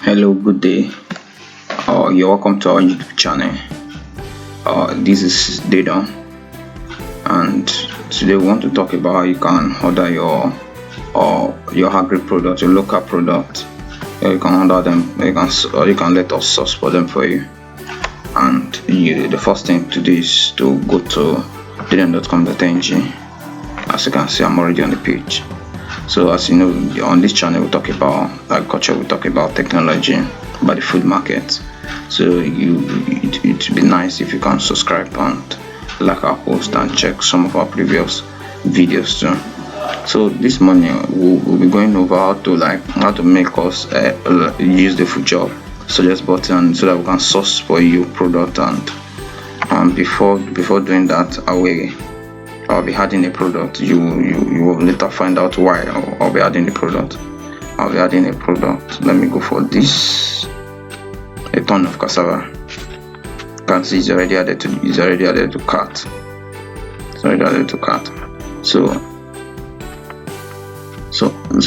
Hello, good day. You're welcome to our YouTube channel. This is Data, and today we want to talk about how you can order your Agric product, your local product. You can order them. You can let us source for them for you. And the first thing to do is to go to didem.com.ng. As you can see, I'm already on the page. So as you know, on this channel we talk about agriculture, we talk about technology, about the food market. So it'd be nice if you can subscribe and like our post and check some of our previous videos too. So this morning we'll be going over how to make us use the food job suggest button so that we can source for you product, and before doing that, I'll be adding a product. You will later find out why I'll be adding a product. Let me go for this. A ton of cassava. You can see it's already added to cart. So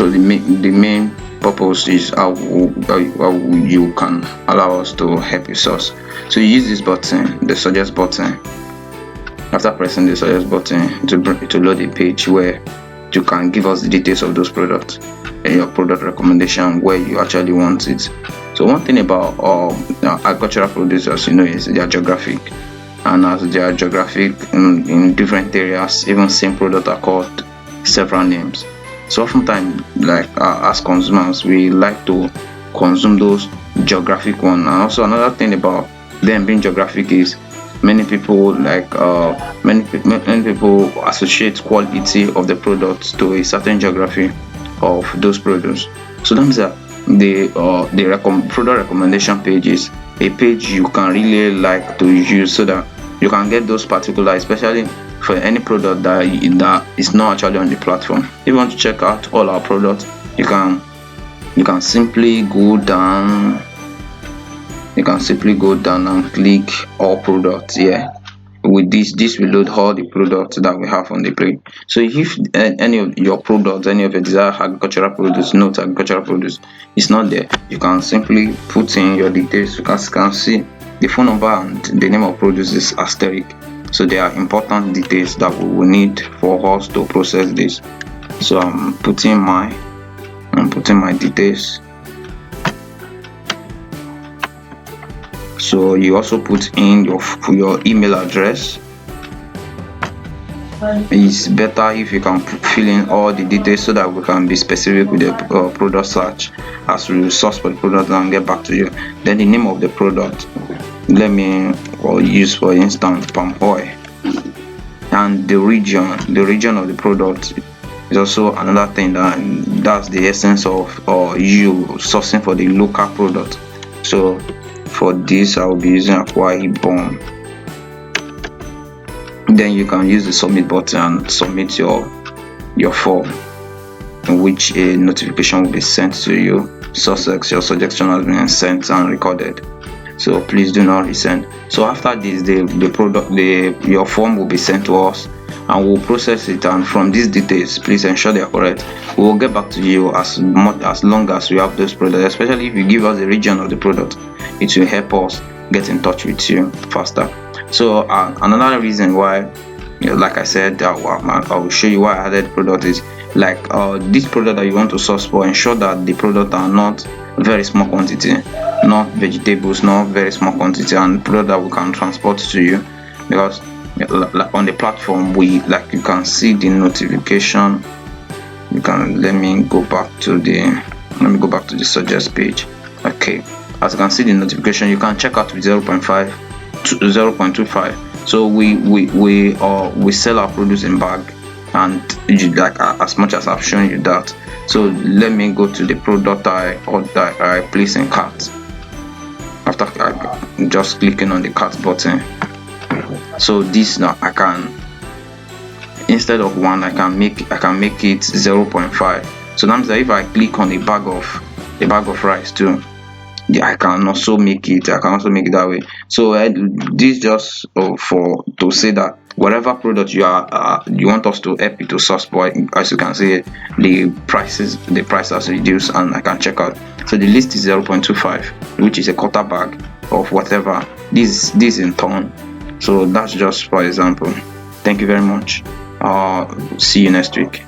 the main purpose is how you can allow us to help you source. So you use this button, the suggest button. After pressing the suggest button, to load a page where you can give us the details of those products and your product recommendation, where you actually want it. So one thing about agricultural producers, is they are geographic, and as they are geographic in different areas, even same product are called several names. So oftentimes, as consumers, we like to consume those geographic one. And also another thing about them being geographic is many people associate quality of the product to a certain geography of those products. So that means that the product recommendation page is a page you can really like to use so that you can get those particular, especially for any product that is not actually on the platform. If you want to check out all our products, you can simply go down. You can simply go down and click all products here. With this will load all the products that we have on the page. So if any of your products, any of your desired agricultural produce, not agricultural produce, is not there, you can simply put in your details. You can see the phone number and the name of produce is asterisk. So there are important details that we will need for us to process this. So I'm putting my details. So you also put in your email address. It's better if you can fill in all the details so that we can be specific with the product search as we source for the product and get back to you. Then the name of the product, let me use for instance palm oil, and the region of the product is also another thing that's the essence of you sourcing for the local product. So for this, I will be using Akwa Ibom. Then you can use the submit button and submit your form, in which a notification will be sent to you. Sussex, your suggestion has been sent and recorded. So please do not resend. So after this, your form will be sent to us, and we'll process it. And from these details, please ensure they are correct. We will get back to you as long as we have those products. Especially if you give us the region of the product, it will help us get in touch with you faster. So another reason why, like I said, I will show you why I added product is this product that you want to source for. Ensure that the product are not very small quantity, not vegetables, not very small quantity, and product that we can transport to you, because on the platform you can see the notification. Let me go back to the suggest page. Okay, as you can see the notification, you can check out with 0.5 to 0.25. So we sell our produce in bag, and as much as I've shown you that. So let me go to the product I place in cart. After just clicking on the cart button, so this now I can, instead of 1, I can make it 0.5. So that means that if I click on a bag of rice too, I can also make it that way. So this just to say that whatever product you want us to help you to source for. As you can see, the price has reduced, and I can check out. So the list is 0.25, which is a quarter bag of whatever this in ton. So that's just for example. Thank you very much. See you next week.